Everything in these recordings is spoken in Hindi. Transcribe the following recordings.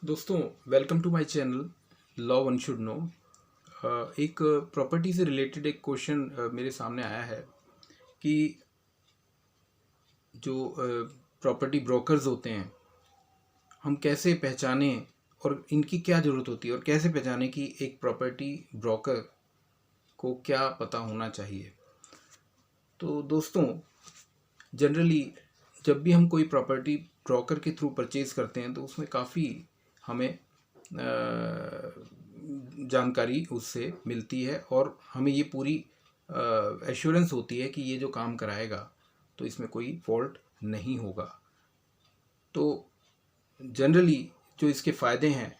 दोस्तों, welcome to my channel law one should know. एक प्रॉपर्टी से रिलेटेड एक क्वेश्चन मेरे सामने आया है कि जो प्रॉपर्टी ब्रोकर्स होते हैं, हम कैसे पहचानें और इनकी क्या ज़रूरत होती है और कैसे पहचानें कि एक प्रॉपर्टी ब्रोकर को क्या पता होना चाहिए। तो दोस्तों, जनरली जब भी हम कोई प्रॉपर्टी ब्रोकर के थ्रू परचेज़ करते हैं तो उसमें काफ़ी हमें जानकारी उससे मिलती है और हमें ये पूरी एश्योरेंस होती है कि ये जो काम कराएगा तो इसमें कोई फॉल्ट नहीं होगा। तो जनरली जो इसके फ़ायदे हैं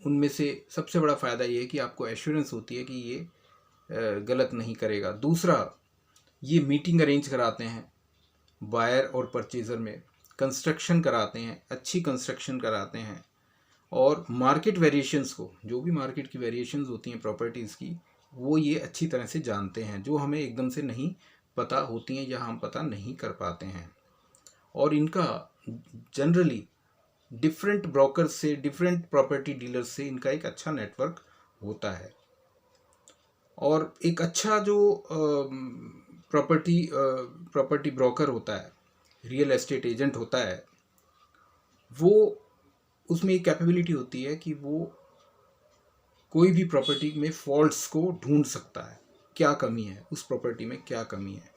उनमें से सबसे बड़ा फ़ायदा ये है कि आपको एश्योरेंस होती है कि ये गलत नहीं करेगा। दूसरा, ये मीटिंग अरेंज कराते हैं बायर और परचेज़र में, कंस्ट्रक्शन कराते हैं, अच्छी कंस्ट्रक्शन कराते हैं और मार्केट वेरिएशंस को, जो भी मार्केट की वेरिएशंस होती हैं प्रॉपर्टीज़ की, वो ये अच्छी तरह से जानते हैं, जो हमें एकदम से नहीं पता होती हैं या हम पता नहीं कर पाते हैं। और इनका जनरली डिफरेंट ब्रोकर्स से, डिफरेंट प्रॉपर्टी डीलर्स से इनका एक अच्छा नेटवर्क होता है। और एक अच्छा जो प्रॉपर्टी ब्रोकर होता है, रियल एस्टेट एजेंट होता है, वो उसमें एक कैपेबिलिटी होती है कि वो कोई भी प्रॉपर्टी में फॉल्ट्स को ढूंढ सकता है, क्या कमी है उस प्रॉपर्टी में, क्या कमी है।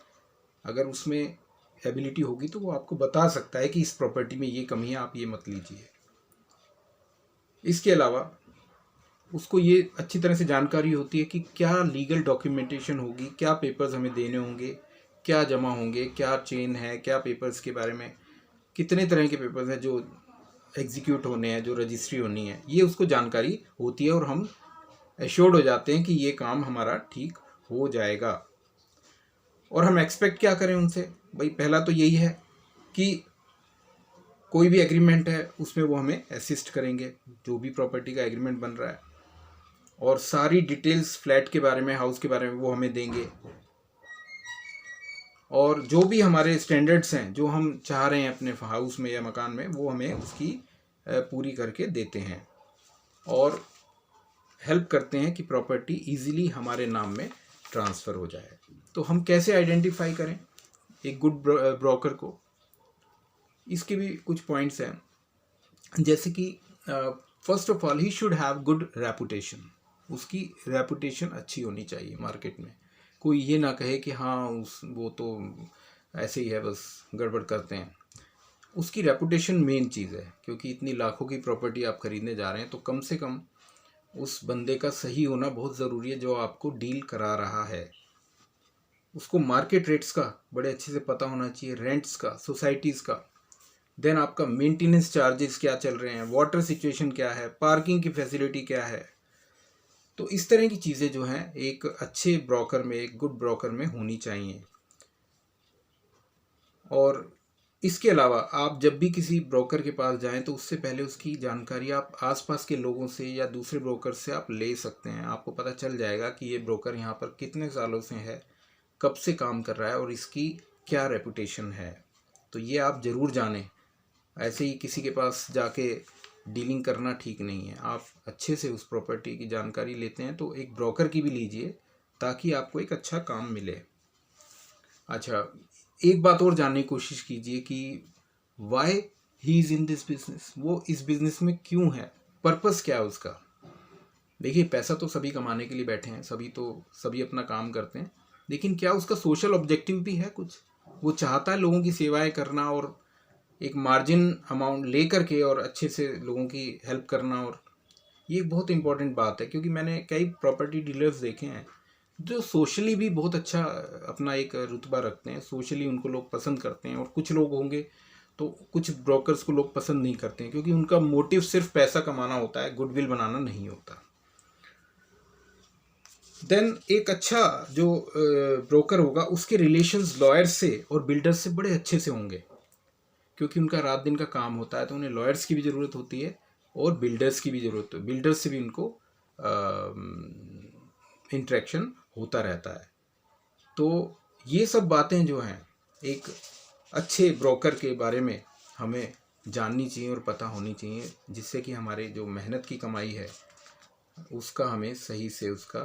अगर उसमें एबिलिटी होगी तो वो आपको बता सकता है कि इस प्रॉपर्टी में ये कमी है, आप ये मत लीजिए। इसके अलावा उसको ये अच्छी तरह से जानकारी होती है कि क्या लीगल डॉक्यूमेंटेशन होगी, क्या पेपर्स हमें देने होंगे, क्या जमा होंगे, क्या चेन है, क्या पेपर्स के बारे में, कितने तरह के पेपर्स हैं जो एग्जीक्यूट होने हैं, जो रजिस्ट्री होनी है, ये उसको जानकारी होती है और हम एश्योर्ड हो जाते हैं कि ये काम हमारा ठीक हो जाएगा। और हम एक्सपेक्ट क्या करें उनसे? भाई, पहला तो यही है कि कोई भी एग्रीमेंट है उसमें वो हमें असिस्ट करेंगे, जो भी प्रॉपर्टी का एग्रीमेंट बन रहा है, और सारी डिटेल्स फ्लैट के बारे में, हाउस के बारे में वो हमें देंगे। और जो भी हमारे स्टैंडर्ड्स हैं, जो हम चाह रहे हैं अपने हाउस में या मकान में, वो हमें उसकी पूरी करके देते हैं और हेल्प करते हैं कि प्रॉपर्टी इजीली हमारे नाम में ट्रांसफ़र हो जाए। तो हम कैसे आइडेंटिफाई करें एक गुड ब्रोकर को? इसके भी कुछ पॉइंट्स हैं, जैसे कि first of all he should have good reputation. उसकी रेपुटेशन अच्छी होनी चाहिए मार्केट में। कोई ये ना कहे कि हाँ वो तो ऐसे ही है, बस गड़बड़ करते हैं। उसकी रेपुटेशन मेन चीज़ है, क्योंकि इतनी लाखों की प्रॉपर्टी आप खरीदने जा रहे हैं तो कम से कम उस बंदे का सही होना बहुत ज़रूरी है जो आपको डील करा रहा है। उसको मार्केट रेट्स का बड़े अच्छे से पता होना चाहिए, रेंट्स का, सोसाइटीज़ का, देन आपका मेंटेनेंस चार्जेस क्या चल रहे हैं, वाटर सिचुएशन क्या है, पार्किंग की फैसिलिटी क्या है। तो इस तरह की चीज़ें जो हैं एक अच्छे ब्रोकर में, एक गुड ब्रोकर में होनी चाहिए। और इसके अलावा आप जब भी किसी ब्रोकर के पास जाएं तो उससे पहले उसकी जानकारी आप आसपास के लोगों से या दूसरे ब्रोकर से आप ले सकते हैं। आपको पता चल जाएगा कि ये ब्रोकर यहाँ पर कितने सालों से है, कब से काम कर रहा है और इसकी क्या रेपुटेशन है। तो ये आप ज़रूर जानें। ऐसे ही किसी के पास जाके डीलिंग करना ठीक नहीं है। आप अच्छे से उस प्रॉपर्टी की जानकारी लेते हैं तो एक ब्रोकर की भी लीजिए, ताकि आपको एक अच्छा काम मिले। अच्छा, एक बात और जानने की कोशिश कीजिए कि why he is in this business. वो इस बिजनेस में क्यों है, पर्पस क्या है उसका। देखिए, पैसा तो सभी कमाने के लिए बैठे हैं, सभी अपना काम करते हैं, लेकिन क्या उसका सोशल ऑब्जेक्टिव भी है कुछ? वो चाहता है लोगों की सेवाएं करना और एक मार्जिन अमाउंट ले करके और अच्छे से लोगों की हेल्प करना। और ये एक बहुत इंपॉर्टेंट बात है, क्योंकि मैंने कई प्रॉपर्टी डीलर्स देखे हैं जो सोशली भी बहुत अच्छा अपना एक रुतबा रखते हैं, सोशली उनको लोग पसंद करते हैं। और कुछ लोग होंगे तो कुछ ब्रोकर्स को लोग पसंद नहीं करते हैं, क्योंकि उनका मोटिव सिर्फ पैसा कमाना होता है, गुडविल बनाना नहीं होता। देन एक अच्छा जो ब्रोकर होगा उसके रिलेशंस लॉयर्स से और बिल्डर्स से बड़े अच्छे से होंगे, क्योंकि उनका रात दिन का काम होता है, तो उन्हें लॉयर्स की भी ज़रूरत होती है और बिल्डर्स की भी ज़रूरत है। बिल्डर्स से भी उनको इंटरेक्शन होता रहता है। तो ये सब बातें जो हैं एक अच्छे ब्रोकर के बारे में हमें जाननी चाहिए और पता होनी चाहिए, जिससे कि हमारे जो मेहनत की कमाई है उसका हमें सही से उसका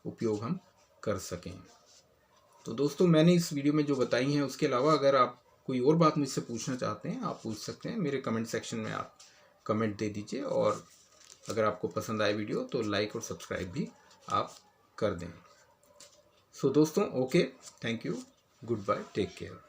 उपयोग हम कर सकें। तो दोस्तों, मैंने इस वीडियो में जो बताई हैं, उसके अलावा अगर आप कोई और बात मुझसे पूछना चाहते हैं आप पूछ सकते हैं। मेरे कमेंट सेक्शन में आप कमेंट दे दीजिए, और अगर आपको पसंद आए वीडियो तो लाइक और सब्सक्राइब भी आप कर दें। सो दोस्तों, okay, thank you, good bye, take care.